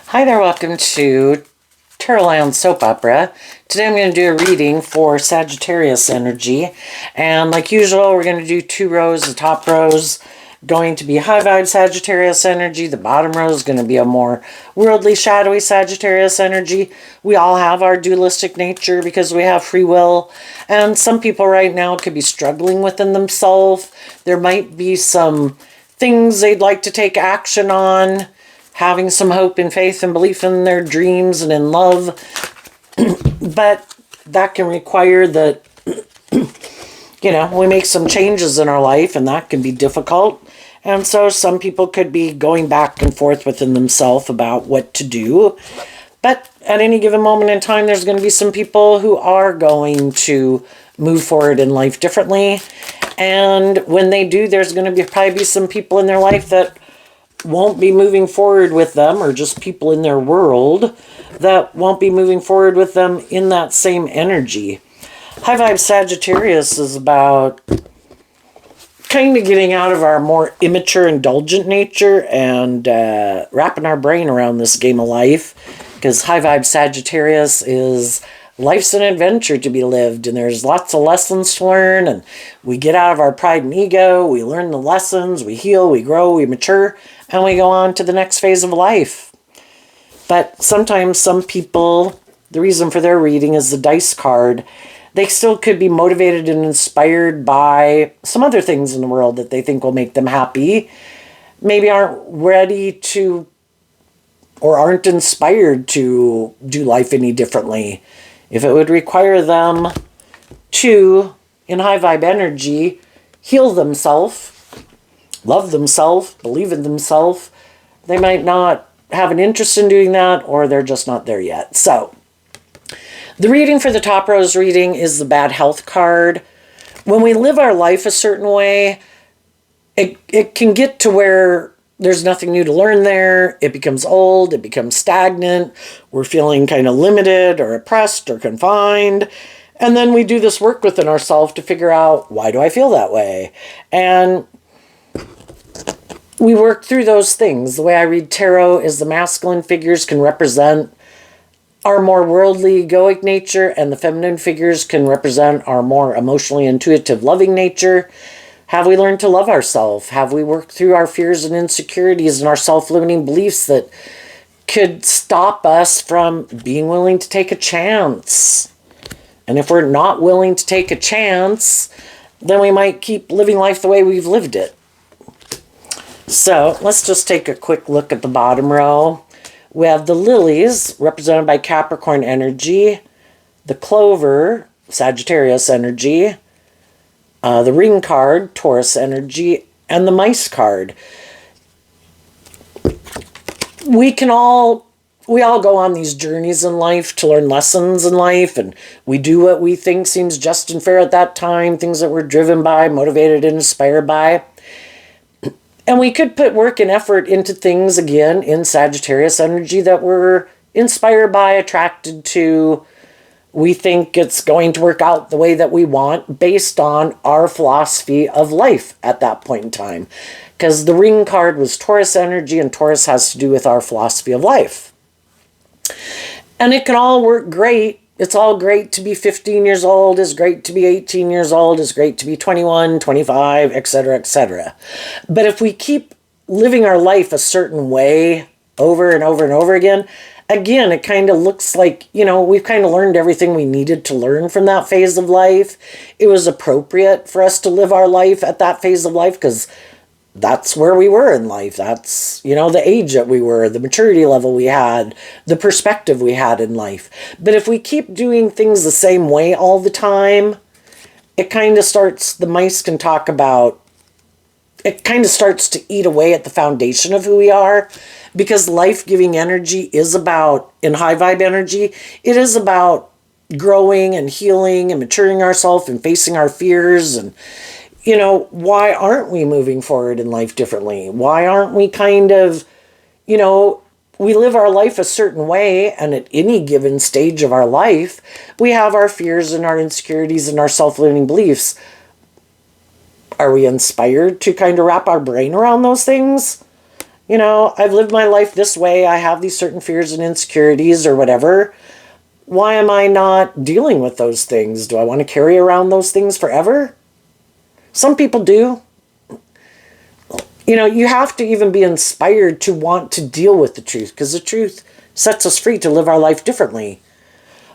Hi there, welcome to Terrorland Soap Opera. Today I'm going to do a reading for Sagittarius energy. And like usual, we're going to do 2 rows. The top row's going to be high vibe Sagittarius energy. The bottom row is going to be a more worldly, shadowy Sagittarius energy. We all have our dualistic nature because we have free will. And some people right now could be struggling within themselves. There might be some things they'd like to take action on, having some hope and faith and belief in their dreams and in love. But that can require that, we make some changes in our life, and that can be difficult. And so some people could be going back and forth within themselves about what to do. But at any given moment in time, there's going to be some people who are going to move forward in life differently. And when they do, there's going to probably be some people in their life that won't be moving forward with them, or just people in their world that won't be moving forward with them in that same energy. High vibe Sagittarius is about kind of getting out of our more immature, indulgent nature and wrapping our brain around this game of life, because high vibe Sagittarius is life's an adventure to be lived, and there's lots of lessons to learn, and we get out of our pride and ego, we learn the lessons, we heal, we grow, we mature, and we go on to the next phase of life. But sometimes some people, the reason for their reading is the dice card. They still could be motivated and inspired by some other things in the world that they think will make them happy. Maybe aren't ready to, or aren't inspired to do life any differently. If it would require them to, in high vibe energy, heal themselves, love themselves, believe in themselves, they might not have an interest in doing that, or they're just not there yet. So, the reading for the top row's reading is the bad health card. When we live our life a certain way, it can get to where there's nothing new to learn there. It becomes old. It becomes stagnant. We're feeling kind of limited or oppressed or confined. And then we do this work within ourselves to figure out, why do I feel that way? And we work through those things. The way I read tarot is the masculine figures can represent our more worldly, egoic nature, and the feminine figures can represent our more emotionally intuitive, loving nature. Have we learned to love ourselves? Have we worked through our fears and insecurities and our self-limiting beliefs that could stop us from being willing to take a chance? And if we're not willing to take a chance, then we might keep living life the way we've lived it. So let's just take a quick look at the bottom row. We have the lilies, represented by Capricorn energy, the clover, Sagittarius energy, the ring card, Taurus energy, and the mice card. We all go on these journeys in life to learn lessons in life, and we do what we think seems just and fair at that time, things that we're driven by, motivated and inspired by. And we could put work and effort into things, again, in Sagittarius energy that we're inspired by, attracted to. We think it's going to work out the way that we want based on our philosophy of life at that point in time. Because the ring card was Taurus energy, and Taurus has to do with our philosophy of life. And it can all work great. It's all great to be 15 years old, it's great to be 18 years old, it's great to be 21, 25, etc., etc. But if we keep living our life a certain way over and over and over again, it kind of looks like, we've kind of learned everything we needed to learn from that phase of life. It was appropriate for us to live our life at that phase of life because that's where we were in life. That's, the age that we were, the maturity level we had, the perspective we had in life. But if we keep doing things the same way all the time, it kind of starts, the mice can talk about, it kind of starts to eat away at the foundation of who we are, because life-giving energy is about, in high vibe energy, it is about growing and healing and maturing ourselves and facing our fears. And why aren't we moving forward in life differently? Why aren't we kind of, we live our life a certain way, and at any given stage of our life, we have our fears and our insecurities and our self-limiting beliefs. Are we inspired to kind of wrap our brain around those things? You know, I've lived my life this way. I have these certain fears and insecurities or whatever. Why am I not dealing with those things? Do I want to carry around those things forever? Some people do. You know, you have to even be inspired to want to deal with the truth, because the truth sets us free to live our life differently.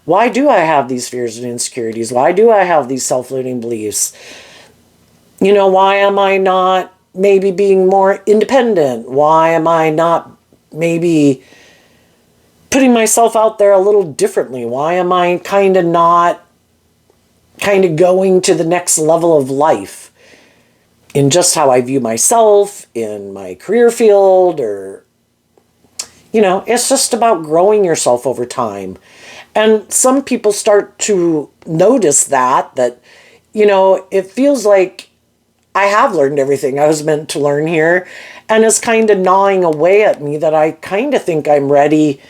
Why do I have these fears and insecurities? Why do I have these self-limiting beliefs? You know, why am I not maybe being more independent? Why am I not maybe putting myself out there a little differently? Why am I kind of not going to the next level of life in just how I view myself, in my career field, or, you know, it's just about growing yourself over time. And some people start to notice that, you know, it feels like I have learned everything I was meant to learn here, and it's kind of gnawing away at me that I kind of think I'm ready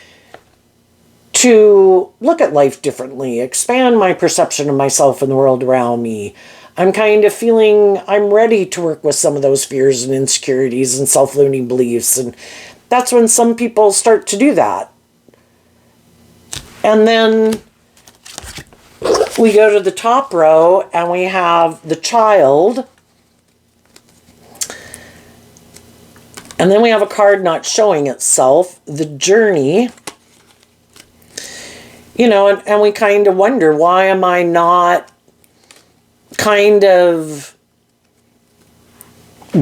to look at life differently, expand my perception of myself and the world around me. I'm kind of feeling I'm ready to work with some of those fears and insecurities and self-limiting beliefs, and that's when some people start to do that. And then we go to the top row and we have the child. And then we have a card not showing itself, the journey. You know, and we kind of wonder, why am I not kind of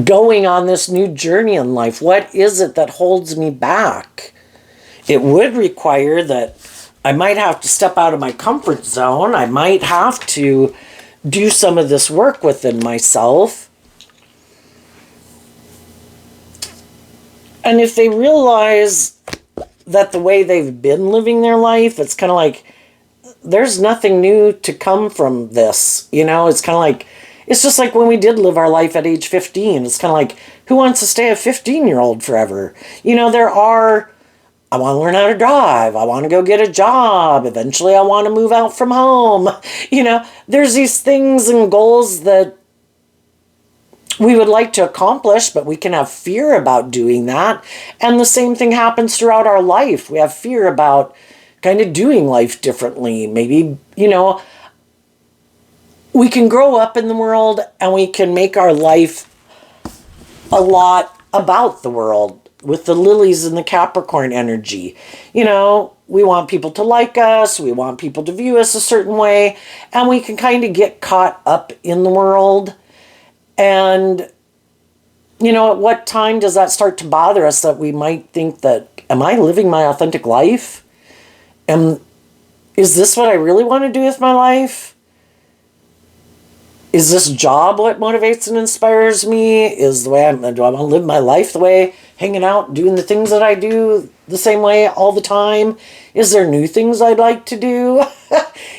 going on this new journey in life? What is it that holds me back? It would require that I might have to step out of my comfort zone. I might have to do some of this work within myself. And if they realize that the way they've been living their life, it's kind of like, there's nothing new to come from this. You know, it's kind of like, it's just like when we did live our life at age 15. It's kind of like, who wants to stay a 15-year-old forever? You know, I want to learn how to drive. I want to go get a job. Eventually, I want to move out from home. You know, there's these things and goals that we would like to accomplish, but we can have fear about doing that. And the same thing happens throughout our life. We have fear about kind of doing life differently. Maybe, you know, we can grow up in the world and we can make our life a lot about the world with the lilies and the Capricorn energy. You know, we want people to like us. We want people to view us a certain way. And we can kind of get caught up in the world. And, you know, at what time does that start to bother us, that we might think that, am I living my authentic life? Is this what I really want to do with my life? Is this job what motivates and inspires me? Do I want to live my life the way, hanging out, doing the things that I do the same way all the time? Is there new things I'd like to do?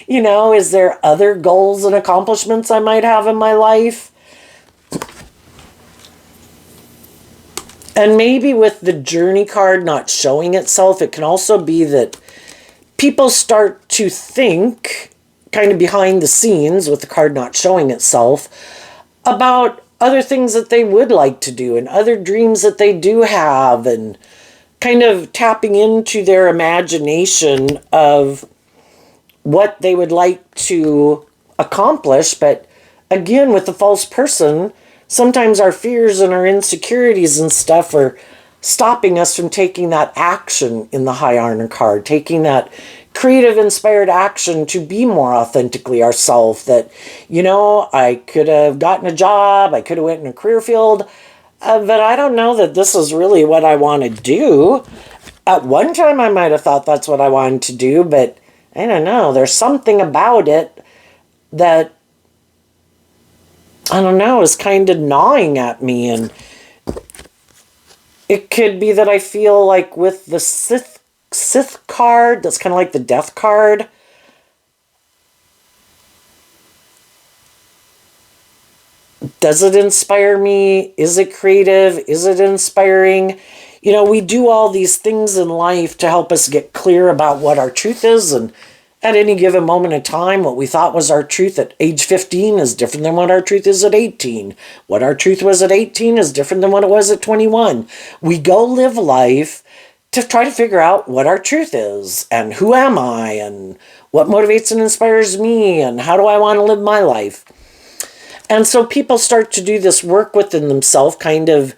You know, is there other goals and accomplishments I might have in my life? And maybe with the journey card not showing itself, it can also be that people start to think, kind of behind the scenes with the card not showing itself, about other things that they would like to do and other dreams that they do have, and kind of tapping into their imagination of what they would like to accomplish. But again, with the false person, sometimes our fears and our insecurities and stuff are stopping us from taking that action in the High Honor card, taking that creative, inspired action to be more authentically ourselves. That, you know, I could have gotten a job, I could have went in a career field, but I don't know that this is really what I want to do. At one time, I might have thought that's what I wanted to do, but I don't know. There's something about it that, I don't know, is kind of gnawing at me. And it could be that I feel like with the Sith card, that's kind of like the death card, does it inspire me? Is it creative? Is it inspiring? You know, we do all these things in life to help us get clear about what our truth is, and at any given moment in time, what we thought was our truth at age 15 is different than what our truth is at 18. What our truth was at 18 is different than what it was at 21. We go live life to try to figure out what our truth is, and who am I, and what motivates and inspires me, and how do I want to live my life. And so people start to do this work within themselves, kind of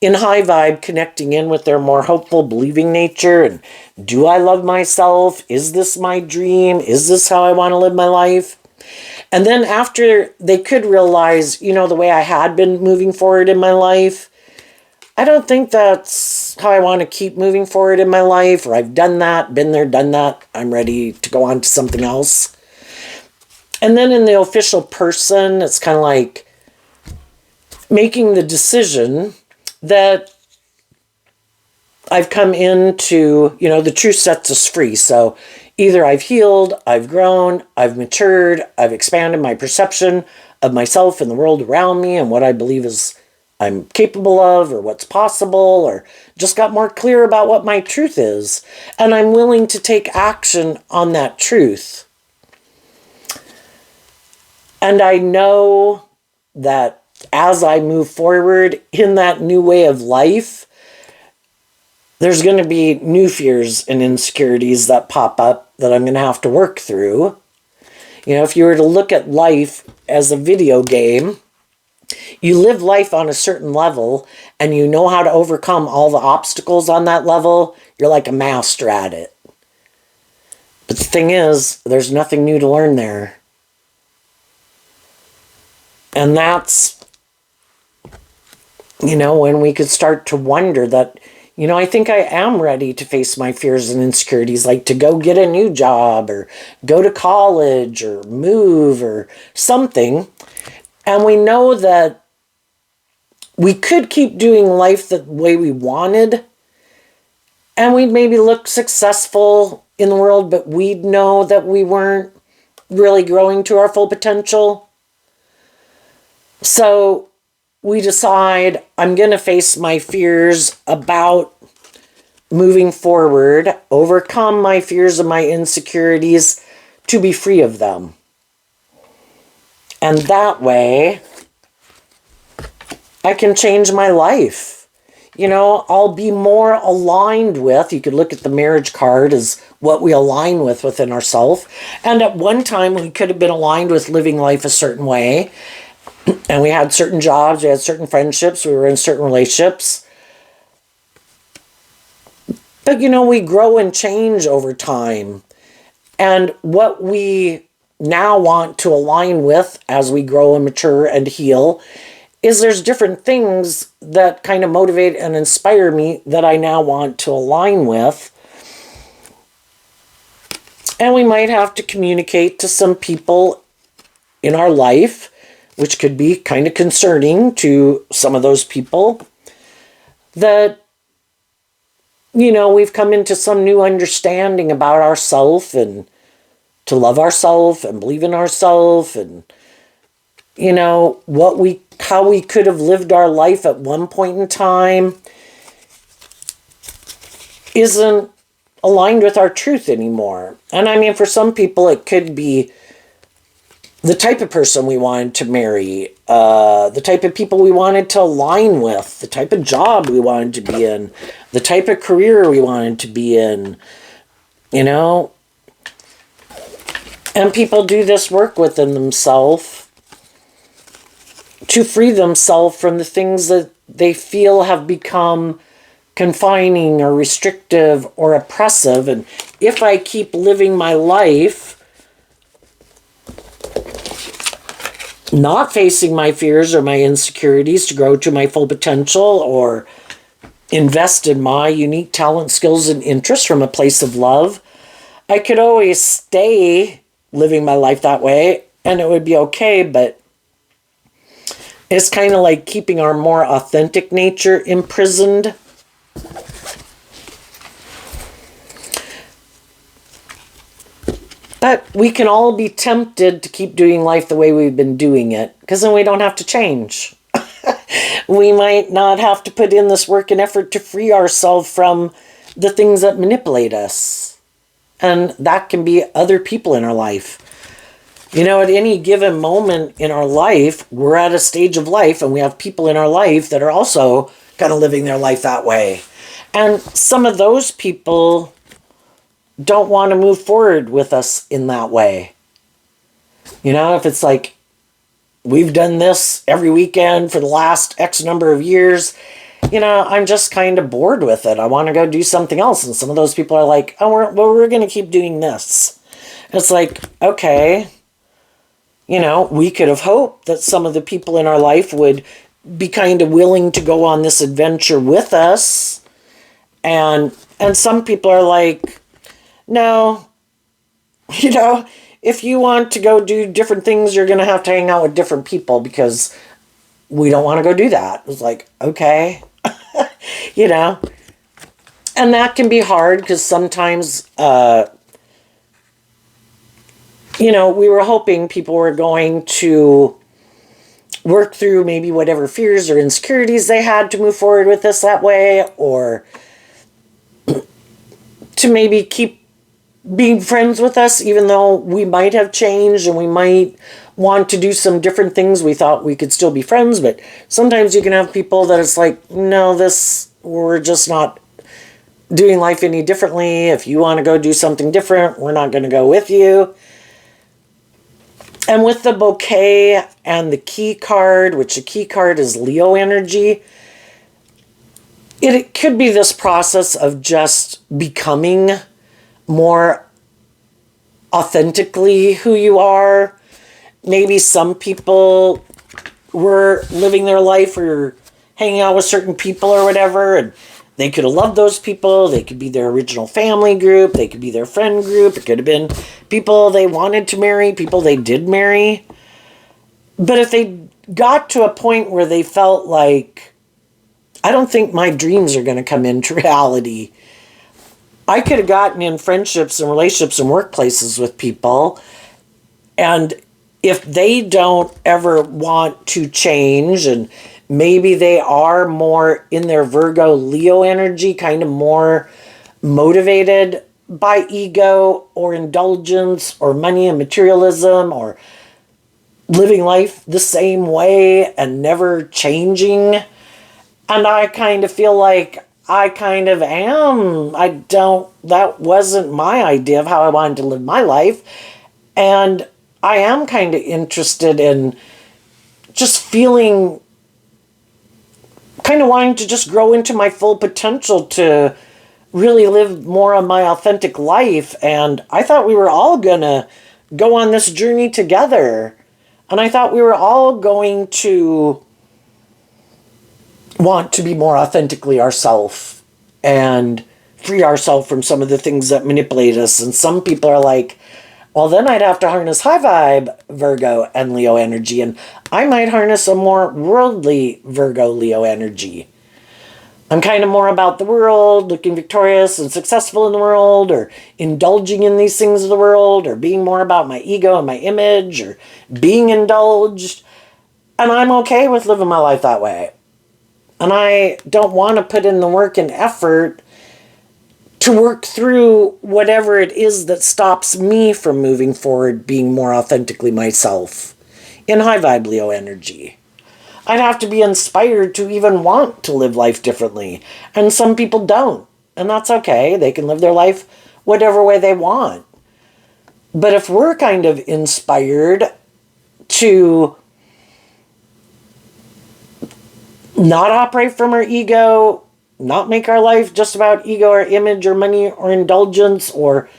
in high vibe, connecting in with their more hopeful, believing nature. And do I love myself? Is this my dream? Is this how I want to live my life? And then after they could realize, you know, the way I had been moving forward in my life, I don't think that's how I want to keep moving forward in my life, or I've done that, been there, done that. I'm ready to go on to something else. And then in the official person, it's kind of like making the decision that I've come into, you know, the truth sets us free. So either I've healed, I've grown, I've matured, I've expanded my perception of myself and the world around me and what I believe is I'm capable of, or what's possible, or just got more clear about what my truth is. And I'm willing to take action on that truth. And I know that as I move forward in that new way of life, there's going to be new fears and insecurities that pop up that I'm going to have to work through. You know, if you were to look at life as a video game, you live life on a certain level and you know how to overcome all the obstacles on that level. You're like a master at it. But the thing is, there's nothing new to learn there. And that's, you know, when we could start to wonder that, you know, I think I am ready to face my fears and insecurities, like to go get a new job or go to college or move or something. And we know that we could keep doing life the way we wanted, and we'd maybe look successful in the world, but we'd know that we weren't really growing to our full potential. So we decide, I'm going to face my fears about moving forward, overcome my fears and my insecurities to be free of them. And that way, I can change my life. You know, I'll be more aligned with, you could look at the marriage card as what we align with within ourselves. And at one time, we could have been aligned with living life a certain way. And we had certain jobs, we had certain friendships, we were in certain relationships. But, you know, we grow and change over time. And what we now want to align with as we grow and mature and heal is there's different things that kind of motivate and inspire me that I now want to align with. And we might have to communicate to some people in our life, which could be kind of concerning to some of those people, that, you know, we've come into some new understanding about ourselves and to love ourselves and believe in ourselves, and, you know, how we could have lived our life at one point in time isn't aligned with our truth anymore. And I mean, for some people, it could be the type of person we wanted to marry, the type of people we wanted to align with, the type of job we wanted to be in, the type of career we wanted to be in, you know. And people do this work within themselves to free themselves from the things that they feel have become confining or restrictive or oppressive. And if I keep living my life not facing my fears or my insecurities to grow to my full potential, or invest in my unique talent, skills, and interests from a place of love, I could always stay living my life that way and it would be okay. But it's kind of like keeping our more authentic nature imprisoned. But we can all be tempted to keep doing life the way we've been doing it, because then we don't have to change. We might not have to put in this work and effort to free ourselves from the things that manipulate us. And that can be other people in our life. You know, at any given moment in our life, we're at a stage of life and we have people in our life that are also kind of living their life that way. And some of those people don't want to move forward with us in that way. You know, if it's like, we've done this every weekend for the last X number of years, you know, I'm just kind of bored with it. I want to go do something else. And some of those people are like, oh, we're going to keep doing this. And it's like, okay, you know, we could have hoped that some of the people in our life would be kind of willing to go on this adventure with us. And some people are like, no, you know, if you want to go do different things, you're going to have to hang out with different people because we don't want to go do that. It's like, okay, you know, and that can be hard because sometimes, you know, we were hoping people were going to work through maybe whatever fears or insecurities they had to move forward with this that way, or to maybe keep being friends with us, even though we might have changed and we might want to do some different things. We thought we could still be friends, but sometimes you can have people that it's like, no, we're just not doing life any differently. If you want to go do something different, we're not going to go with you. And with the bouquet and the key card, which the key card is Leo energy, it could be this process of just becoming more authentically who you are. Maybe some people were living their life or hanging out with certain people or whatever, and they could have loved those people. They could be their original family group. They could be their friend group. It could have been people they wanted to marry, people they did marry. But if they got to a point where they felt like, I don't think my dreams are going to come into reality, I could have gotten in friendships and relationships and workplaces with people, and if they don't ever want to change, and maybe they are more in their Virgo Leo energy, kind of more motivated by ego or indulgence or money and materialism, or living life the same way and never changing. And I kind of feel like I kind of am. That wasn't my idea of how I wanted to live my life. And I am kind of interested in just feeling, kind of wanting to just grow into my full potential to really live more of my authentic life. And I thought we were all going to go on this journey together. And I thought we were all going to want to be more authentically ourselves and free ourselves from some of the things that manipulate us. And some people are like, well, then I'd have to harness high vibe Virgo and Leo energy, and I might harness a more worldly Virgo Leo energy. I'm kind of more about the world, looking victorious and successful in the world, or indulging in these things of the world, or being more about my ego and my image, or being indulged. And I'm okay with living my life that way. And I don't want to put in the work and effort to work through whatever it is that stops me from moving forward, being more authentically myself in high vibe Leo energy. I'd have to be inspired to even want to live life differently. And some people don't. And that's okay. They can live their life whatever way they want. But if we're kind of inspired to not operate from our ego, not make our life just about ego or image or money or indulgence, or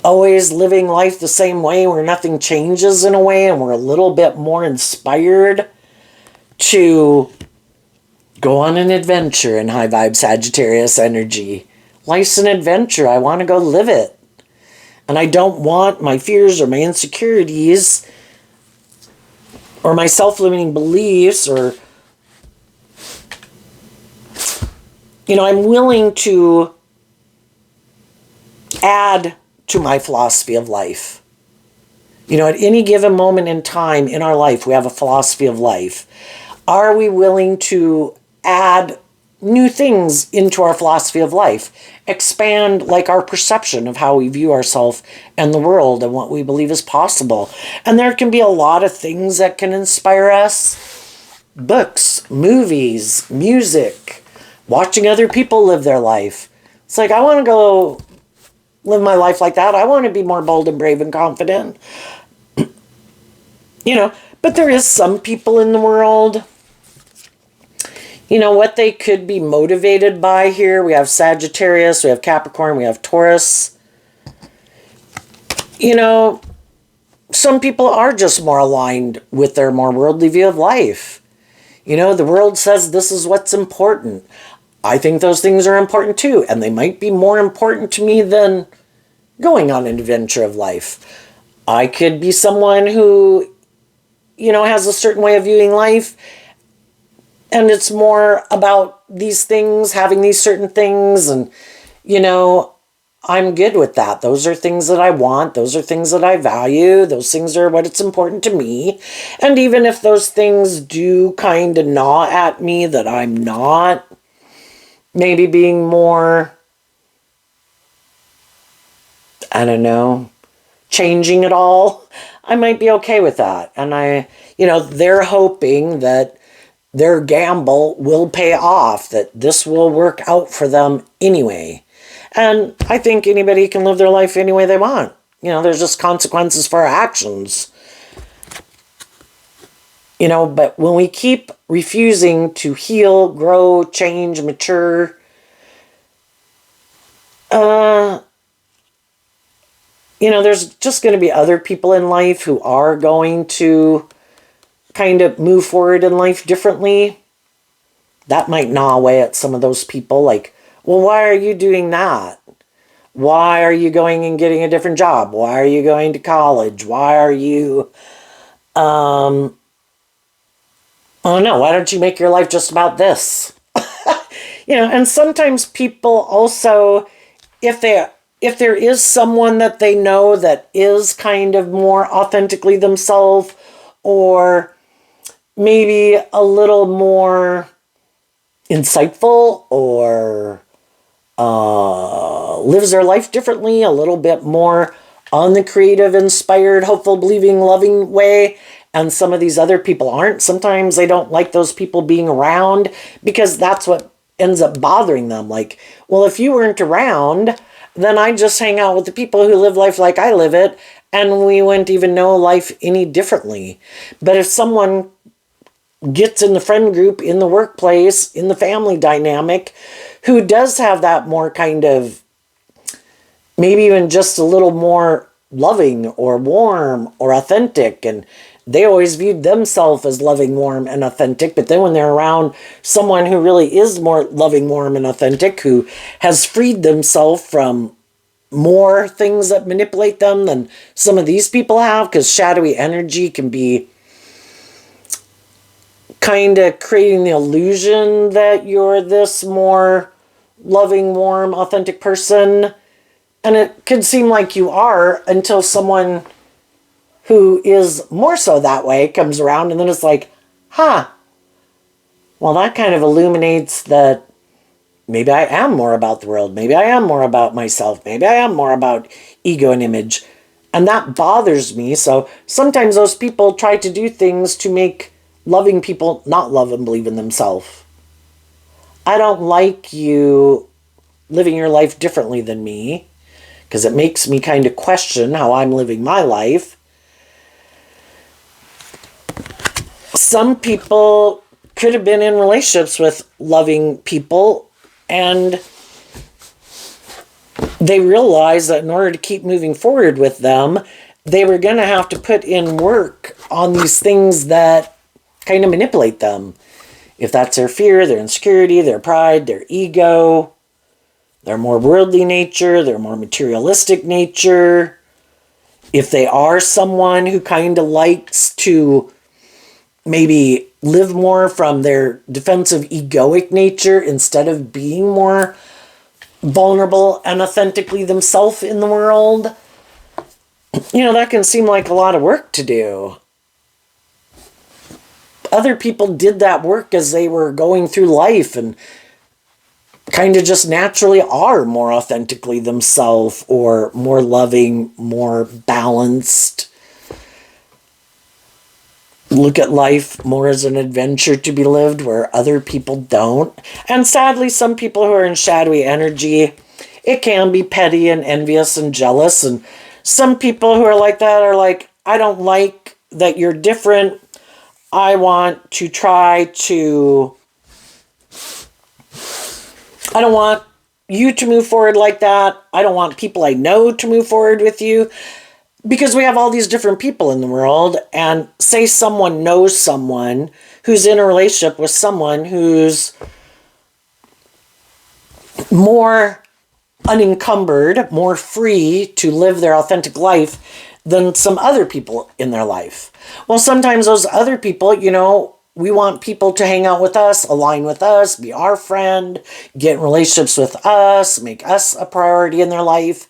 always living life the same way where nothing changes in a way, and we're a little bit more inspired to go on an adventure in high vibe Sagittarius energy. Life's an adventure. I want to go live it. And I don't want my fears or my insecurities or my self-limiting beliefs, or, you know, I'm willing to add to my philosophy of life. You know, at any given moment in time in our life, we have a philosophy of life. Are we willing to add new things into our philosophy of life, expand like our perception of how we view ourselves and the world and what we believe is possible. And there can be a lot of things that can inspire us. Books, movies, music, watching other people live their life. It's like, I want to go live my life like that. I want to be more bold and brave and confident. But there is some people in the world, what they could be motivated by here. We have Sagittarius, we have Capricorn, we have Taurus. Some people are just more aligned with their more worldly view of life. The world says this is what's important. I think those things are important too, and they might be more important to me than going on an adventure of life. I could be someone who, has a certain way of viewing life, and it's more about these things, having these certain things, and, I'm good with that. Those are things that I want. Those are things that I value. Those things are what it's important to me. And even if those things do kind of gnaw at me that I'm not maybe being more, I don't know, changing it all, I might be okay with that. And they're hoping that their gamble will pay off, that this will work out for them anyway. And I think anybody can live their life any way they want. There's just consequences for our actions. But when we keep refusing to heal, grow, change, mature, there's just going to be other people in life who are going to kind of move forward in life differently. That might gnaw away at some of those people, like, well, why are you doing that? Why are you going and getting a different job? Why are you going to college? Why are you, oh no, why don't you make your life just about this? And sometimes people also, if there is someone that they know that is kind of more authentically themselves, or maybe a little more insightful, or lives their life differently, a little bit more on the creative, inspired, hopeful, believing, loving way, and some of these other people aren't. Sometimes they don't like those people being around because that's what ends up bothering them. Like, well, if you weren't around, then I'd just hang out with the people who live life like I live it, and we wouldn't even know life any differently. But if someone gets in the friend group, in the workplace, in the family dynamic, who does have that more kind of, maybe even just a little more loving or warm or authentic, and they always viewed themselves as loving, warm, and authentic, but then when they're around someone who really is more loving, warm, and authentic, who has freed themselves from more things that manipulate them than some of these people have, because shadowy energy can be kind of creating the illusion that you're this more loving, warm, authentic person. And it could seem like you are until someone who is more so that way comes around, and then it's like, well, that kind of illuminates that maybe I am more about the world. Maybe I am more about myself. Maybe I am more about ego and image. And that bothers me. So sometimes those people try to do things to make loving people not love and believe in themselves. I don't like you living your life differently than me, because it makes me kind of question how I'm living my life. Some people could have been in relationships with loving people, and they realized that in order to keep moving forward with them, they were going to have to put in work on these things that kind of manipulate them. If that's their fear, their insecurity, their pride, their ego, their more worldly nature, their more materialistic nature. If they are someone who kind of likes to maybe live more from their defensive egoic nature instead of being more vulnerable and authentically themselves in the world, that can seem like a lot of work to do. Other people did that work as they were going through life, and kind of just naturally are more authentically themselves, or more loving, more balanced, look at life more as an adventure to be lived where other people don't. And sadly, some people who are in shadowy energy, it can be petty and envious and jealous. And some people who are like that are like, I don't like that you're different. I want to try to, I don't want you to move forward like that. I don't want people I know to move forward with you. Because we have all these different people in the world, and say someone knows someone who's in a relationship with someone who's more unencumbered, more free to live their authentic life than some other people in their life. Well, sometimes those other people, we want people to hang out with us, align with us, be our friend, get in relationships with us, make us a priority in their life.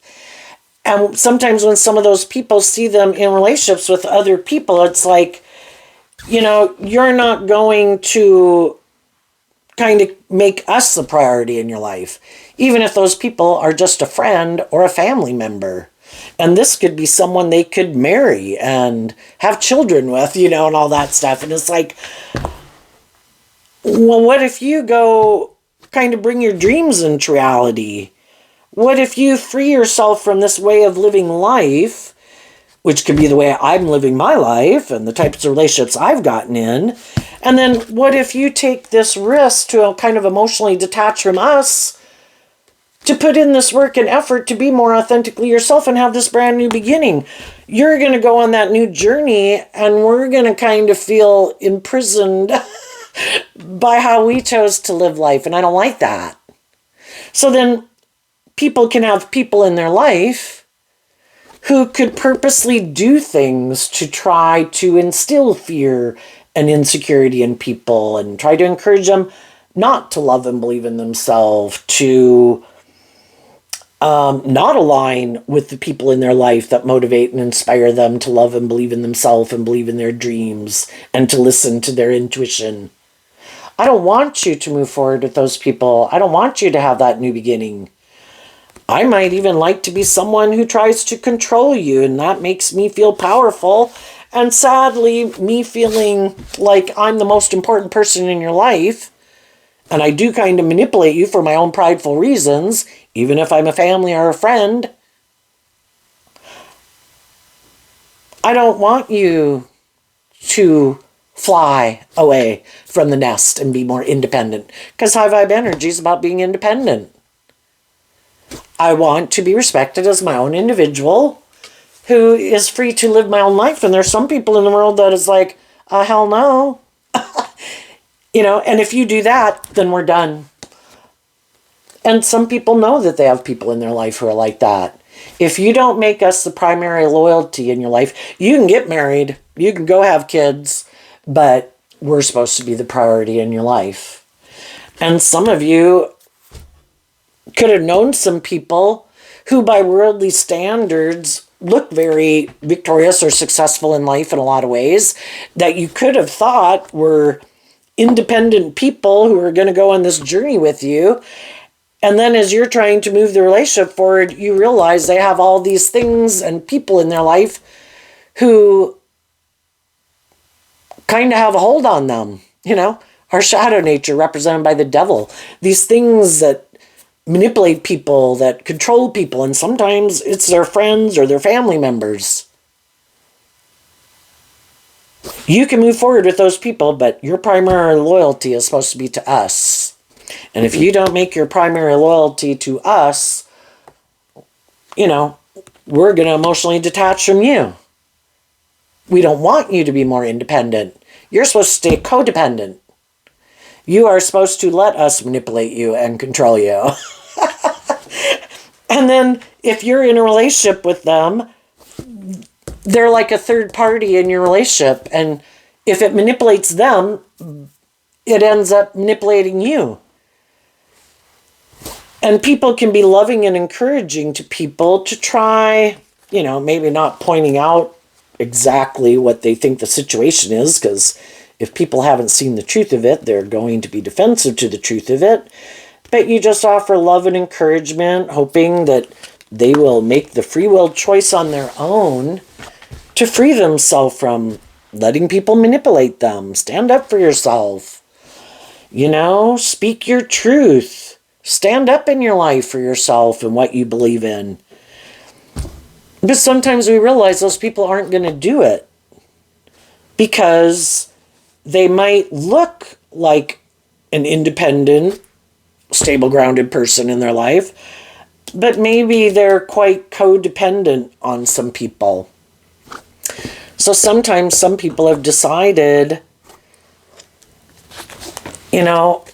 And sometimes when some of those people see them in relationships with other people, it's like, you're not going to kind of make us the priority in your life, even if those people are just a friend or a family member. And this could be someone they could marry and have children with, and all that stuff. And it's like, well, what if you go kind of bring your dreams into reality? What if you free yourself from this way of living life, which could be the way I'm living my life and the types of relationships I've gotten in? And then what if you take this risk to kind of emotionally detach from us to put in this work and effort to be more authentically yourself and have this brand new beginning? You're going to go on that new journey, and we're going to kind of feel imprisoned by how we chose to live life. And I don't like that. So then people can have people in their life who could purposely do things to try to instill fear and insecurity in people and try to encourage them not to love and believe in themselves, to not align with the people in their life that motivate and inspire them to love and believe in themselves and believe in their dreams and to listen to their intuition. I don't want you to move forward with those people. I don't want you to have that new beginning. I might even like to be someone who tries to control you, and that makes me feel powerful. And sadly, me feeling like I'm the most important person in your life, and I do kind of manipulate you for my own prideful reasons, even if I'm a family or a friend. I don't want you to fly away from the nest and be more independent, because high vibe energy is about being independent. I want to be respected as my own individual who is free to live my own life. And there's some people in the world that is like, hell no. And if you do that, then we're done. And some people know that they have people in their life who are like that. If you don't make us the primary loyalty in your life, you can get married, you can go have kids, but we're supposed to be the priority in your life. And some of you could have known some people who by worldly standards look very victorious or successful in life in a lot of ways, that you could have thought were independent people who are going to go on this journey with you. And then as you're trying to move the relationship forward, you realize they have all these things and people in their life who kind of have a hold on them. Our shadow nature represented by the devil. These things that manipulate people, that control people, and sometimes it's their friends or their family members. You can move forward with those people, but your primary loyalty is supposed to be to us. And if you don't make your primary loyalty to us, we're going to emotionally detach from you. We don't want you to be more independent. You're supposed to stay codependent. You are supposed to let us manipulate you and control you. And then if you're in a relationship with them, they're like a third party in your relationship. And if it manipulates them, it ends up manipulating you. And people can be loving and encouraging to people to try, maybe not pointing out exactly what they think the situation is, because if people haven't seen the truth of it, they're going to be defensive to the truth of it. but you just offer love and encouragement, hoping that they will make the free will choice on their own to free themselves from letting people manipulate them. Stand up for yourself. You know, speak your truth. Stand up in your life for yourself and what you believe in. But sometimes we realize those people aren't going to do it because they might look like an independent, stable, grounded person in their life, but maybe they're quite codependent on some people. So sometimes some people have decided, you know,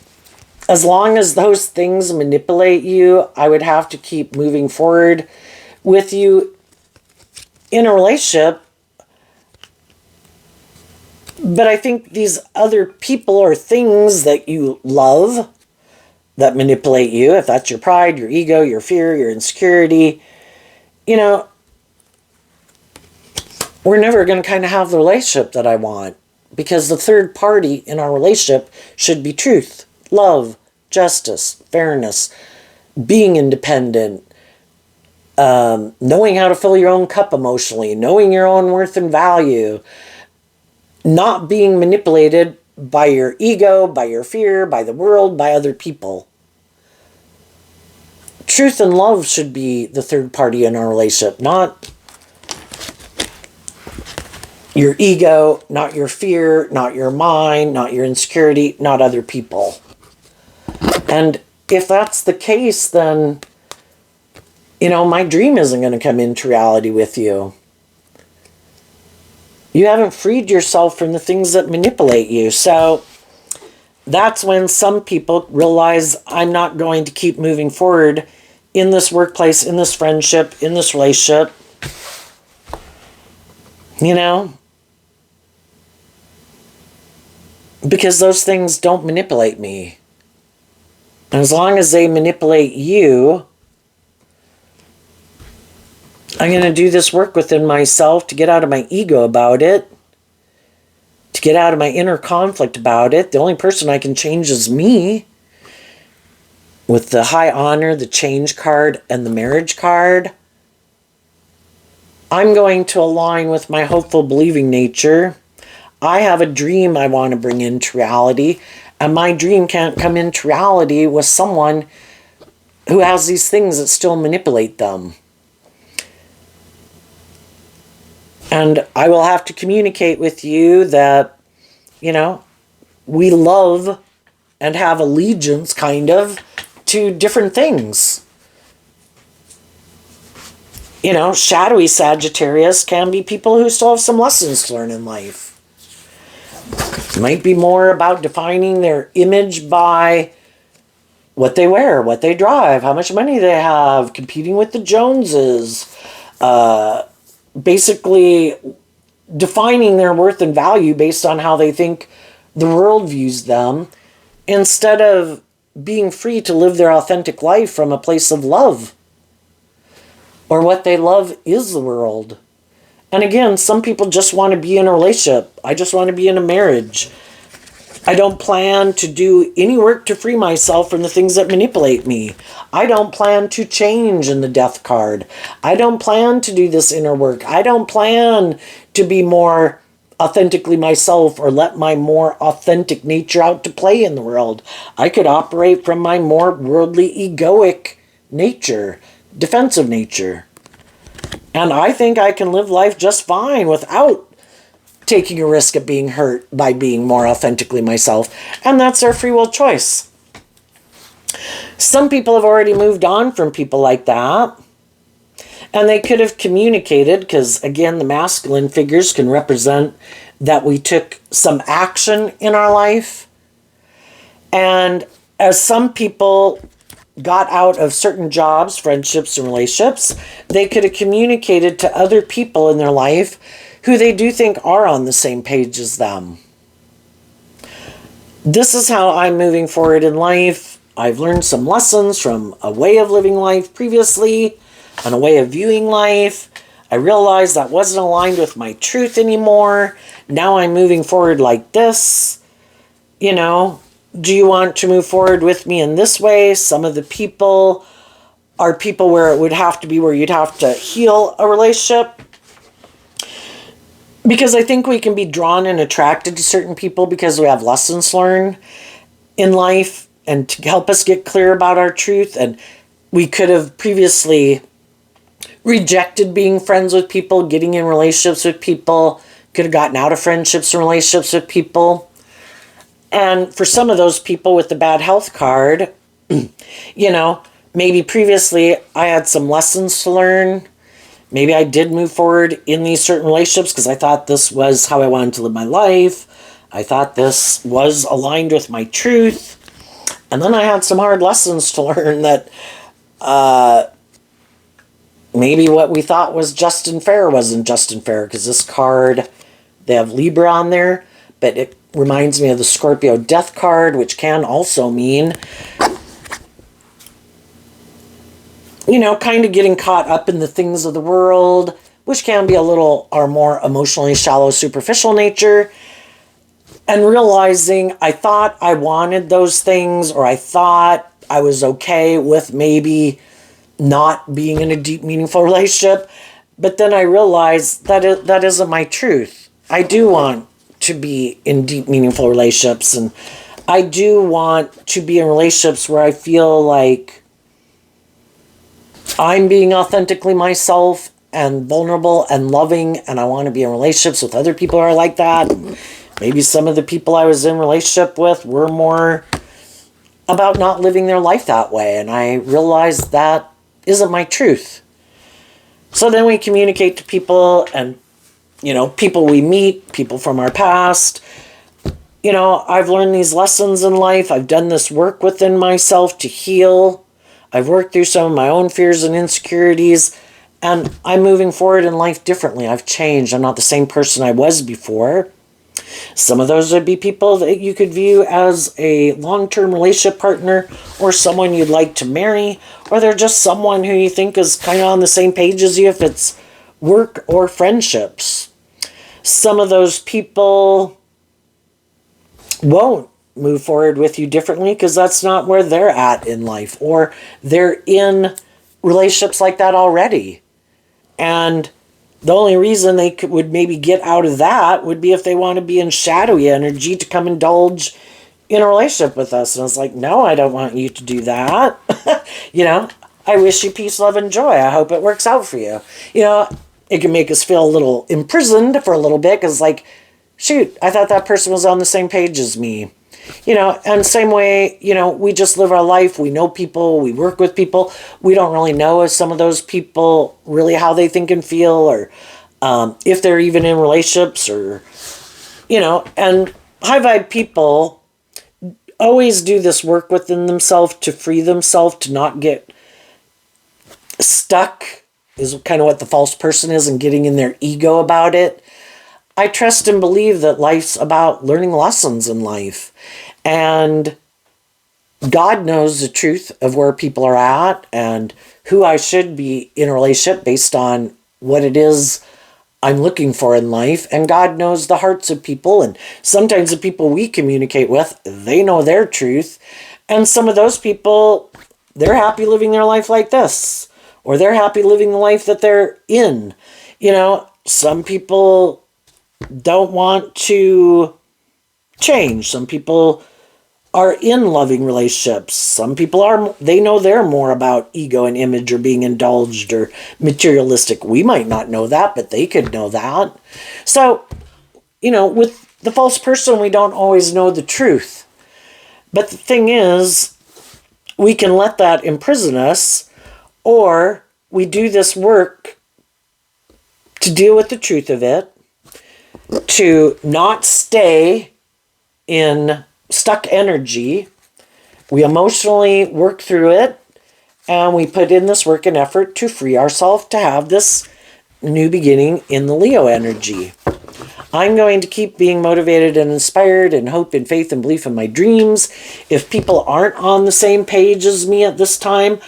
as long as those things manipulate you, I would have to keep moving forward with you in a relationship. But I think these other people or things that you love that manipulate you, if that's your pride, your ego, your fear, your insecurity, you know, we're never going to kind of have the relationship that I want, because the third party in our relationship should be truth, love, justice, fairness, being independent, knowing how to fill your own cup emotionally, knowing your own worth and value, not being manipulated by your ego, by your fear, by the world, by other people. Truth and love should be the third party in our relationship, not your ego, not your fear, not your mind, not your insecurity, not other people. And if that's the case, then, you know, my dream isn't going to come into reality with you. You haven't freed yourself from the things that manipulate you. So that's when some people realize, I'm not going to keep moving forward in this workplace, in this friendship, in this relationship. You know? Because those things don't manipulate me. And as long as they manipulate you, I'm going to do this work within myself to get out of my ego about it, to get out of my inner conflict about it. The only person I can change is me. With the high honor, the change card, and the marriage card, I'm going to align with my hopeful, believing nature. I have a dream I want to bring into reality, and my dream can't come into reality with someone who has these things that still manipulate them. And I will have to communicate with you that, you know, we love and have allegiance, kind of, to different things. You know, shadowy Sagittarius can be people who still have some lessons to learn in life. It might be more about defining their image by what they wear, what they drive, how much money they have, competing with the Joneses, basically defining their worth and value based on how they think the world views them, instead of being free to live their authentic life from a place of love, or what they love is the world. And again, some people just want to be in a relationship. I just want to be in a marriage. I don't plan to do any work to free myself from the things that manipulate me. I don't plan to change in the death card. I don't plan to do this inner work. I don't plan to be more authentically myself or let my more authentic nature out to play in the world. I could operate from my more worldly, egoic nature, defensive nature. And I think I can live life just fine without taking a risk of being hurt by being more authentically myself. And that's their free will choice. Some people have already moved on from people like that. And they could have communicated, because again, the masculine figures can represent that we took some action in our life. And as some people got out of certain jobs, friendships, and relationships, they could have communicated to other people in their life who they do think are on the same page as them. This is how I'm moving forward in life. I've learned some lessons from a way of living life previously, and a way of viewing life. I realized that wasn't aligned with my truth anymore. Now I'm moving forward like this. You know, do you want to move forward with me in this way? Some of the people are people where it would have to be where you'd have to heal a relationship. Because I think we can be drawn and attracted to certain people because we have lessons learned in life and to help us get clear about our truth. And we could have previously rejected being friends with people, getting in relationships with people, could have gotten out of friendships and relationships with people. And for some of those people with the bad health card, you know, maybe previously I had some lessons to learn. Maybe I did move forward in these certain relationships because I thought this was how I wanted to live my life. I thought this was aligned with my truth. And then I had some hard lessons to learn that maybe what we thought was just and fair wasn't just and fair, because this card, they have Libra on there, but it reminds me of the Scorpio death card, which can also mean, you know, kind of getting caught up in the things of the world, which can be a little or more emotionally shallow, superficial nature, and realizing I thought I wanted those things, or I thought I was okay with maybe not being in a deep, meaningful relationship. But then I realized that that isn't my truth. I do want to be in deep, meaningful relationships. And I do want to be in relationships where I feel like I'm being authentically myself and vulnerable and loving. And I want to be in relationships with other people who are like that. Maybe some of the people I was in relationship with were more about not living their life that way. And I realized that isn't my truth. So then we communicate to people, and, you know, people we meet, people from our past. You know, I've learned these lessons in life. I've done this work within myself to heal. I've worked through some of my own fears and insecurities, and I'm moving forward in life differently. I've changed. I'm not the same person I was before. Some of those would be people that you could view as a long-term relationship partner, or someone you'd like to marry, or they're just someone who you think is kind of on the same page as you if it's work or friendships. Some of those people won't move forward with you differently because that's not where they're at in life, or they're in relationships like that already. And the only reason they would maybe get out of that would be if they want to be in shadowy energy to come indulge in a relationship with us. And it's like, no, I don't want you to do that. You know, I wish you peace, love, and joy. I hope it works out for you. You know, it can make us feel a little imprisoned for a little bit because, like, shoot, I thought that person was on the same page as me. You know, and same way, you know, we just live our life. We know people. We work with people. We don't really know if some of those people really how they think and feel, or if they're even in relationships, or, you know, and high vibe people always do this work within themselves to free themselves, to not get stuck, is kind of what the false person is, and getting in their ego about it. I trust and believe that life's about learning lessons in life. And God knows the truth of where people are at and who I should be in a relationship based on what it is I'm looking for in life. And God knows the hearts of people. And sometimes the people we communicate with, they know their truth. And some of those people, they're happy living their life like this. Or they're happy living the life that they're in. You know, some people don't want to change. Some people are in loving relationships. Some people are, they know they're more about ego and image, or being indulged, or materialistic. We might not know that, but they could know that. So, you know, with the false person, we don't always know the truth. But the thing is, we can let that imprison us, or we do this work to deal with the truth of it, to not stay in stuck energy. We emotionally work through it, and we put in this work and effort to free ourselves to have this new beginning in the Leo energy. I'm going to keep being motivated and inspired, and hope and faith and belief in my dreams. If people aren't on the same page as me at this time,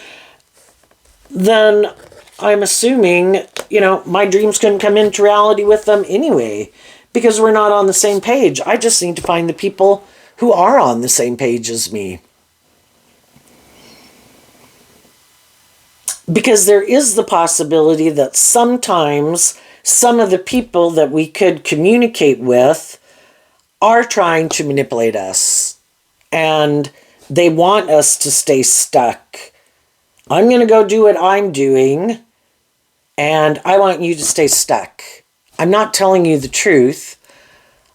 then I'm assuming, you know, my dreams couldn't come into reality with them anyway, because we're not on the same page. I just need to find the people who are on the same page as me. Because there is the possibility that sometimes some of the people that we could communicate with are trying to manipulate us. And they want us to stay stuck. I'm going to go do what I'm doing, and I want you to stay stuck. I'm not telling you the truth.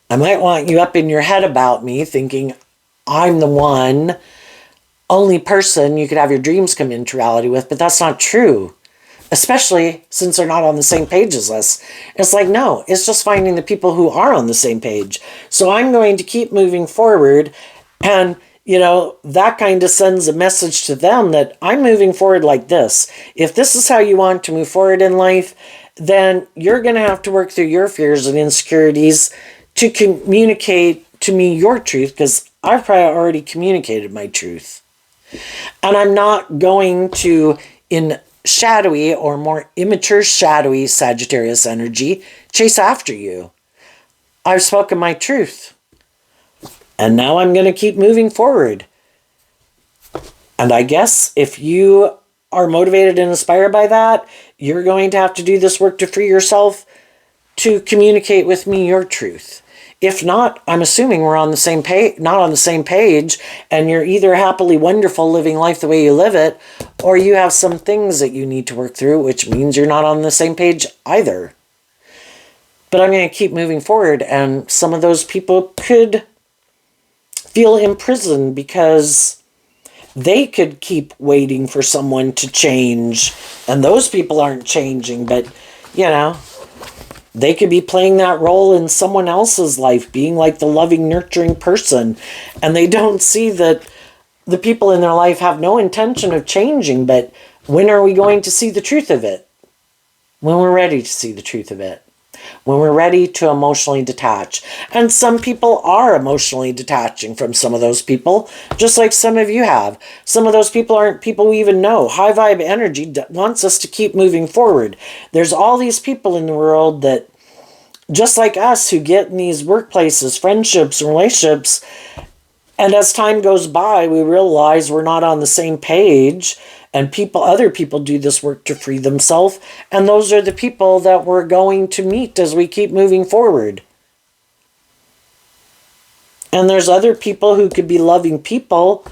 I might want you up in your head about me, thinking I'm the only person you could have your dreams come into reality with, but that's not true. Especially since they're not on the same page as us. It's like, no, it's just finding the people who are on the same page. So I'm going to keep moving forward, and that kind of sends a message to them that I'm moving forward like this. If this is how you want to move forward in life, then you're going to have to work through your fears and insecurities to communicate to me your truth, because I've probably already communicated my truth. And I'm not going to, in shadowy or more immature shadowy Sagittarius energy, chase after you. I've spoken my truth. And now I'm going to keep moving forward. And I guess if you are motivated and inspired by that, you're going to have to do this work to free yourself to communicate with me your truth. If not, I'm assuming we're on the same page, not on the same page, and you're either happily wonderful living life the way you live it, or you have some things that you need to work through, which means you're not on the same page either. But I'm going to keep moving forward, and some of those people could feel imprisoned because they could keep waiting for someone to change, and those people aren't changing, but they could be playing that role in someone else's life, being like the loving, nurturing person, and they don't see that the people in their life have no intention of changing. But when are we going to see the truth of it? When we're ready to see the truth of it. When we're ready to emotionally detach. And some people are emotionally detaching from some of those people, just like some of you have. Some of those people aren't people we even know. High vibe energy wants us to keep moving forward. There's all these people in the world that, just like us, who get in these workplaces, friendships, and relationships, and as time goes by, we realize we're not on the same page, and other people do this work to free themselves, and those are the people that we're going to meet as we keep moving forward. And there's other people who could be loving people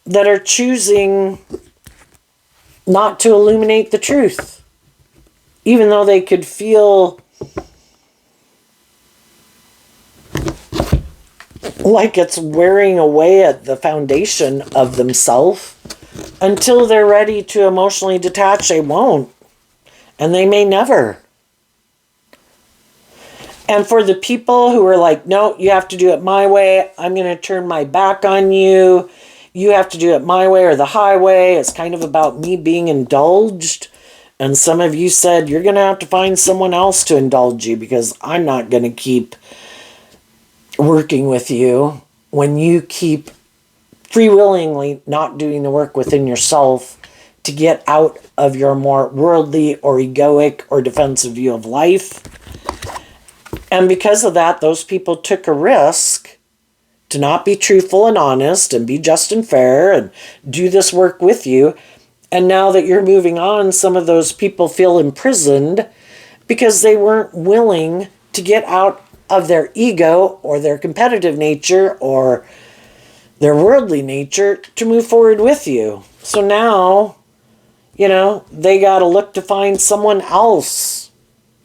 that are choosing not to illuminate the truth, even though they could feel like it's wearing away at the foundation of themselves. Until they're ready to emotionally detach, they won't. And they may never. And for the people who are like, no, you have to do it my way. I'm going to turn my back on you. You have to do it my way or the highway. It's kind of about me being indulged. And some of you said, you're going to have to find someone else to indulge you, because I'm not going to keep working with you when you keep free-willingly not doing the work within yourself to get out of your more worldly or egoic or defensive view of life. And because of that, those people took a risk to not be truthful and honest and be just and fair and do this work with you. And now that you're moving on, some of those people feel imprisoned because they weren't willing to get out of their ego or their competitive nature or their worldly nature to move forward with you. So now, they got to look to find someone else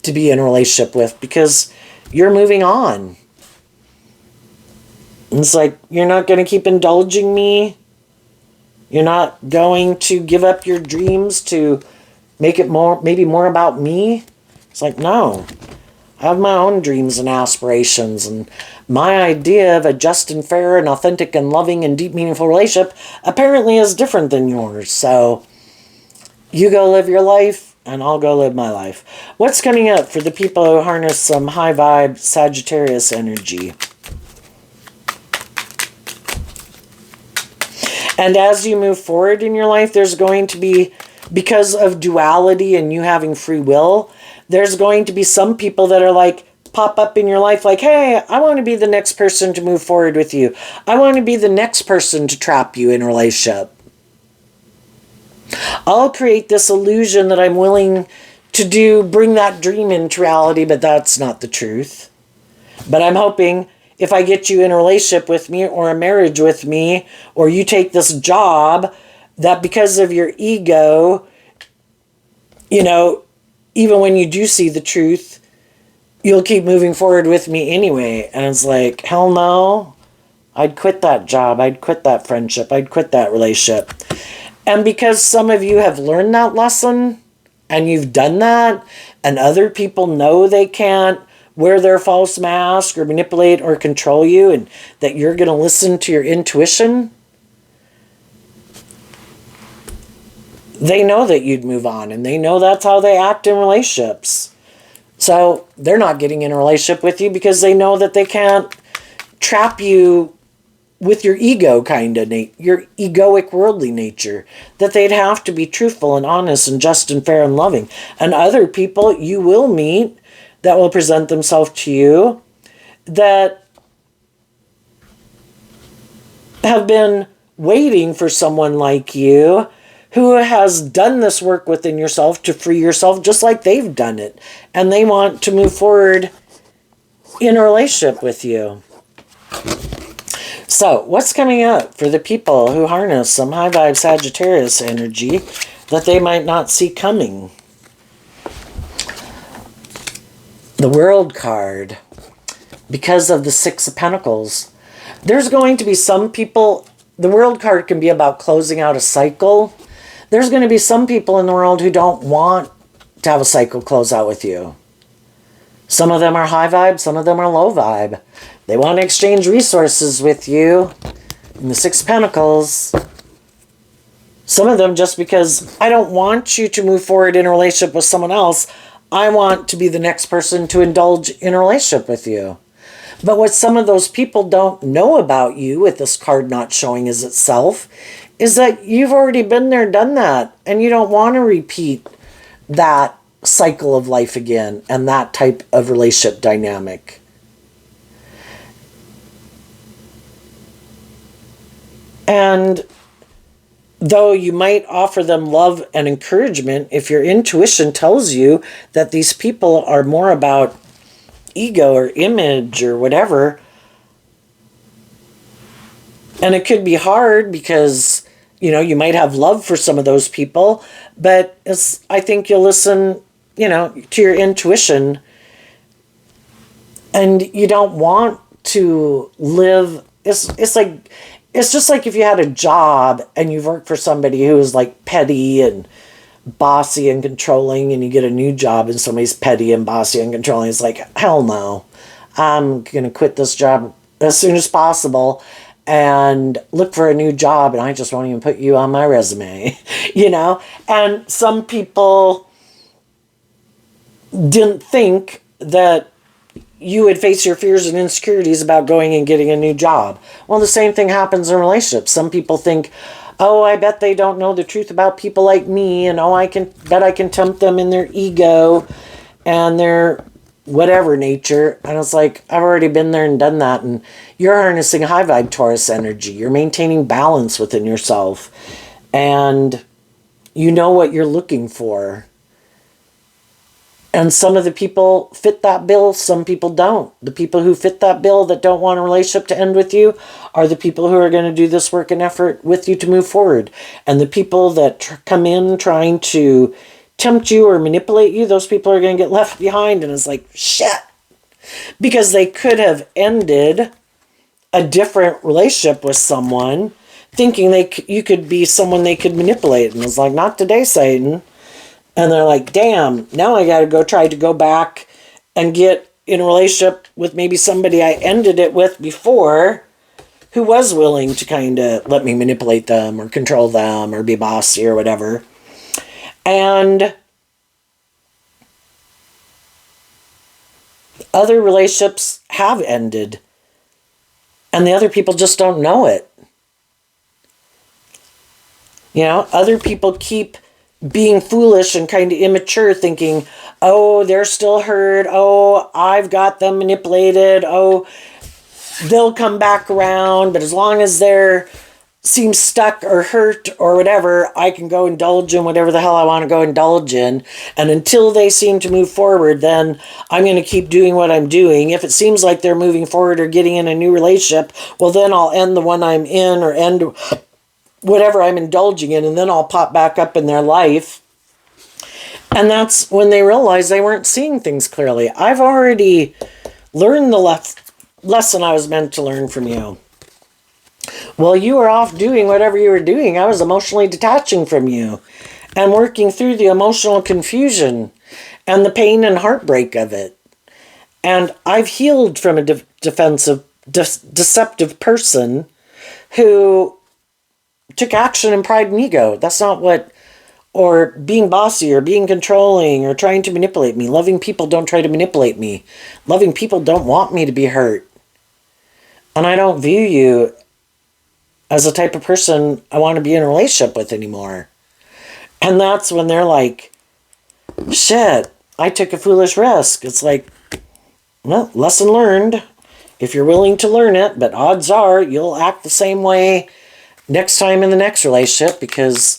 to be in a relationship with, because you're moving on. And it's like, you're not going to keep indulging me. You're not going to give up your dreams to make it maybe more about me. It's like, no. I have my own dreams and aspirations, and my idea of a just and fair and authentic and loving and deep meaningful relationship apparently is different than yours. So you go live your life and I'll go live my life. What's coming up for the people who harness some high vibe Sagittarius energy? And as you move forward in your life, there's going to be, because of duality and you having free will, there's going to be some people that are like, pop up in your life like, hey, I want to be the next person to move forward with you. I want to be the next person to trap you in a relationship. I'll create this illusion that I'm willing to bring that dream into reality, but that's not the truth. But I'm hoping if I get you in a relationship with me or a marriage with me, or you take this job, that because of your ego, even when you do see the truth, you'll keep moving forward with me anyway. And it's like, hell no. I'd quit that job. I'd quit that friendship. I'd quit that relationship. And because some of you have learned that lesson and you've done that, and other people know they can't wear their false mask or manipulate or control you, and that you're going to listen to your intuition, they know that you'd move on, and they know that's how they act in relationships. So they're not getting in a relationship with you because they know that they can't trap you with your ego your egoic worldly nature, that they'd have to be truthful and honest and just and fair and loving. And other people you will meet that will present themselves to you that have been waiting for someone like you who has done this work within yourself to free yourself just like they've done it. And they want to move forward in a relationship with you. So, what's coming up for the people who harness some high vibe Sagittarius energy that they might not see coming? The World card. Because of the Six of Pentacles. There's going to be some people, the World card can be about closing out a cycle. There's going to be some people in the world who don't want to have a cycle close out with you. Some of them are high vibe, some of them are low vibe. They want to exchange resources with you. In the Six of Pentacles. Some of them just because I don't want you to move forward in a relationship with someone else. I want to be the next person to indulge in a relationship with you. But what some of those people don't know about you, with this card not showing as itself, is that you've already been there, done that, and you don't want to repeat that cycle of life again and that type of relationship dynamic. And though you might offer them love and encouragement, if your intuition tells you that these people are more about ego or image or whatever, and it could be hard because, you might have love for some of those people, but I think you'll listen, to your intuition, and you don't want to live, it's just like if you had a job and you've worked for somebody who is like petty and bossy and controlling, and you get a new job and somebody's petty and bossy and controlling. It's like, hell no. I'm going to quit this job as soon as possible and look for a new job, and I just won't even put you on my resume, And some people didn't think that you would face your fears and insecurities about going and getting a new job. Well, the same thing happens in relationships. Some people think, oh, I bet they don't know the truth about people like me, and I bet I can tempt them in their ego and their whatever nature. And it's like, I've already been there and done that, and you're harnessing high vibe Taurus energy. You're maintaining balance within yourself, and you know what you're looking for. And some of the people fit that bill, some people don't. The people who fit that bill that don't want a relationship to end with you are the people who are going to do this work and effort with you to move forward. And the people that come in trying to tempt you or manipulate you, those people are going to get left behind. And it's like, shit. Because they could have ended a different relationship with someone thinking you could be someone they could manipulate. And it's like, not today, Satan. And they're like, damn, now I got to try to go back and get in a relationship with maybe somebody I ended it with before who was willing to kind of let me manipulate them or control them or be bossy or whatever. And other relationships have ended, and the other people just don't know it. Other people keep being foolish and kind of immature, thinking, oh, they're still hurt. Oh, I've got them manipulated. Oh, they'll come back around. But as long as they're seem stuck or hurt or whatever, I can go indulge in whatever the hell I want to go indulge in. And until they seem to move forward, then I'm going to keep doing what I'm doing. If it seems like they're moving forward or getting in a new relationship, well, then I'll end the one I'm in or end whatever I'm indulging in, and then I'll pop back up in their life. And that's when they realize they weren't seeing things clearly. I've already learned the lesson I was meant to learn from you. While you were off doing whatever you were doing, I was emotionally detaching from you and working through the emotional confusion and the pain and heartbreak of it. And I've healed from a deceptive person who took action in pride and ego. That's not what, or being bossy or being controlling or trying to manipulate me. Loving people don't try to manipulate me. Loving people don't want me to be hurt. And I don't view you as a type of person I want to be in a relationship with anymore. And that's when they're like, shit, I took a foolish risk. It's like, well, lesson learned if you're willing to learn it, but odds are you'll act the same way next time in the next relationship, because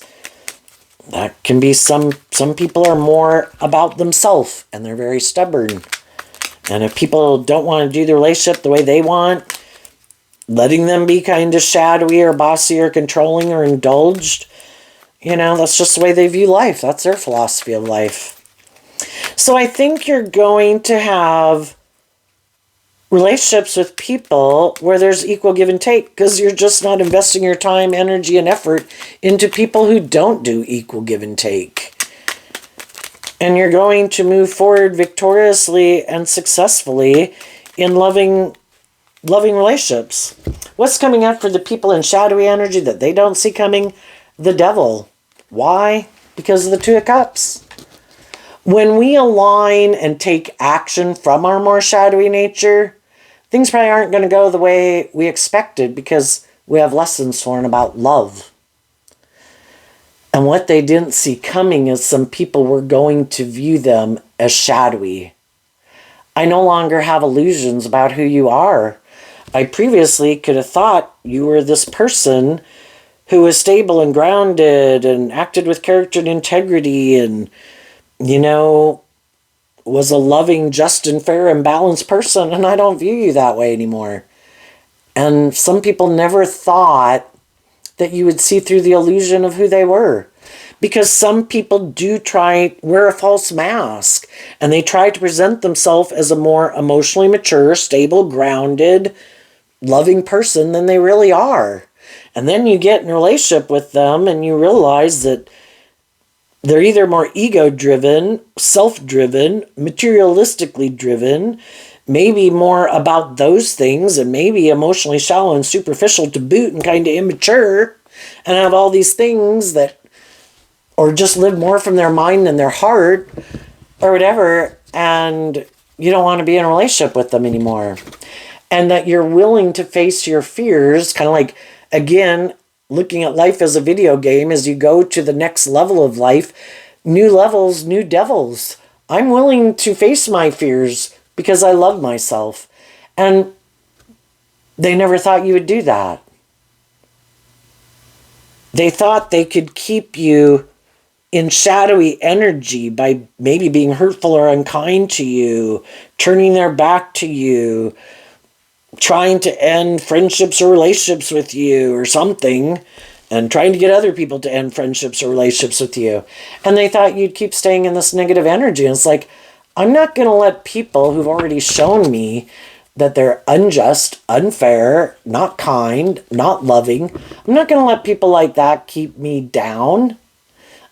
that can be some people are more about themselves and they're very stubborn. And if people don't want to do the relationship the way they want, letting them be kind of shadowy or bossy or controlling or indulged, that's just the way they view life. That's their philosophy of life. So I think you're going to have relationships with people where there's equal give and take, because you're just not investing your time, energy, and effort into people who don't do equal give and take. And you're going to move forward victoriously and successfully in loving relationships. What's coming up for the people in shadowy energy that they don't see coming? The devil. Why? Because of the Two of Cups. When we align and take action from our more shadowy nature, things probably aren't going to go the way we expected, because we have lessons learned about love. And what they didn't see coming is some people were going to view them as shadowy. I no longer have illusions about who you are. I previously could have thought you were this person who was stable and grounded and acted with character and integrity and, was a loving, just and fair and balanced person, and I don't view you that way anymore. And some people never thought that you would see through the illusion of who they were. Because some people do wear a false mask, and they try to present themselves as a more emotionally mature, stable, grounded, loving person than they really are. And then you get in a relationship with them and you realize that they're either more ego-driven, self-driven, materialistically driven, maybe more about those things, and maybe emotionally shallow and superficial to boot and kind of immature, and have all these things that, or just live more from their mind than their heart, or whatever, and you don't want to be in a relationship with them anymore. And that you're willing to face your fears, kind of like, again, looking at life as a video game, as you go to the next level of life, new levels, new devils. I'm willing to face my fears because I love myself. And they never thought you would do that. They thought they could keep you in shadowy energy by maybe being hurtful or unkind to you, turning their back to you, trying to end friendships or relationships with you or something, and trying to get other people to end friendships or relationships with you. And they thought you'd keep staying in this negative energy. And it's like, I'm not going to let people who've already shown me that they're unjust, unfair, not kind, not loving, I'm not going to let people like that keep me down.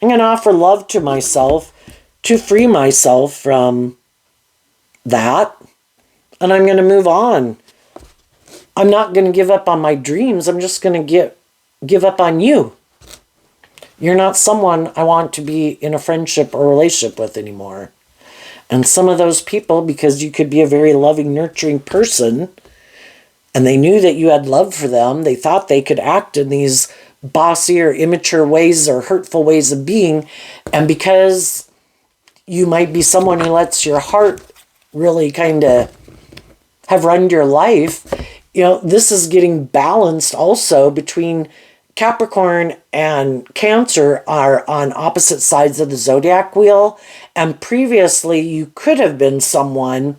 I'm going to offer love to myself to free myself from that. And I'm going to move on. I'm not going to give up on my dreams. I'm just going to give up on you. You're not someone I want to be in a friendship or relationship with anymore. And some of those people, because you could be a very loving, nurturing person, and they knew that you had love for them, they thought they could act in these bossy or immature ways or hurtful ways of being. And because you might be someone who lets your heart really kind of have run your life. You know, this is getting balanced also between Capricorn and Cancer are on opposite sides of the zodiac wheel. And previously, you could have been someone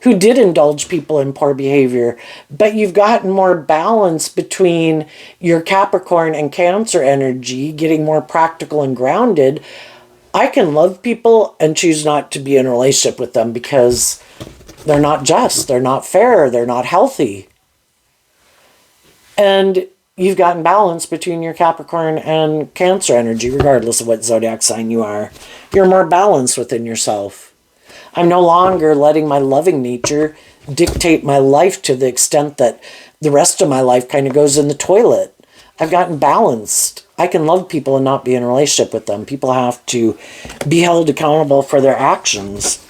who did indulge people in poor behavior, but you've gotten more balance between your Capricorn and Cancer energy, getting more practical and grounded. I can love people and choose not to be in a relationship with them because they're not just, they're not fair, they're not healthy. And you've gotten balance between your Capricorn and Cancer energy, regardless of what zodiac sign you are. You're more balanced within yourself. I'm no longer letting my loving nature dictate my life to the extent that the rest of my life kind of goes in the toilet. I've gotten balanced. I can love people and not be in a relationship with them. People have to be held accountable for their actions.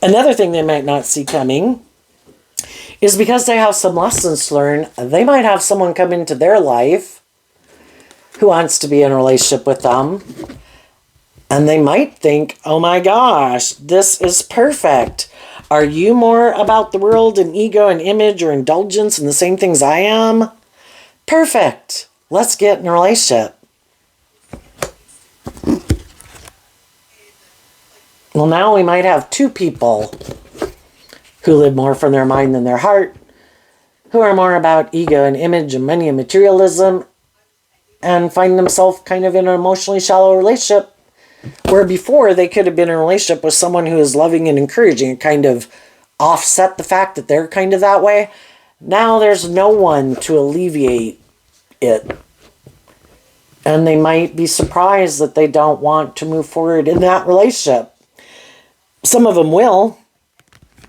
Another thing they might not see coming is because they have some lessons to learn, they might have someone come into their life who wants to be in a relationship with them. And they might think, oh my gosh, this is perfect. Are you more about the world and ego and image or indulgence and the same things I am? Perfect. Let's get in a relationship. Well, now we might have two people who live more from their mind than their heart, who are more about ego and image and money and materialism, and find themselves kind of in an emotionally shallow relationship, where before they could have been in a relationship with someone who is loving and encouraging and kind of offset the fact that they're kind of that way. Now there's no one to alleviate it. And they might be surprised that they don't want to move forward in that relationship. Some of them will.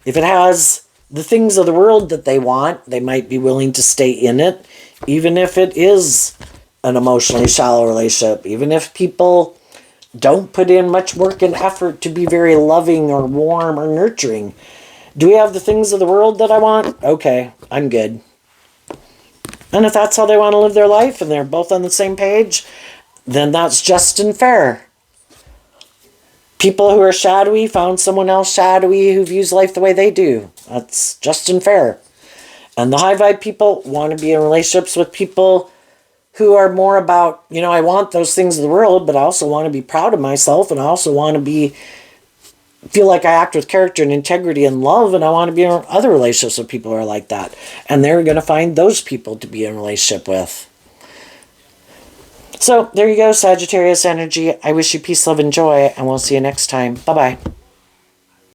If it has the things of the world that they want, they might be willing to stay in it, even if it is an emotionally shallow relationship, even if people don't put in much work and effort to be very loving or warm or nurturing. Do we have the things of the world that I want? Okay, I'm good. And if that's how they want to live their life and they're both on the same page, then that's just and fair. People who are shadowy found someone else shadowy who views life the way they do. That's just and fair. And the high vibe people want to be in relationships with people who are more about, you know, I want those things of the world, but I also want to be proud of myself, and I also want to feel like I act with character and integrity and love, and I want to be in other relationships with people who are like that. And they're going to find those people to be in a relationship with. So there you go, Sagittarius energy. I wish you peace, love, and joy, and we'll see you next time. Bye-bye.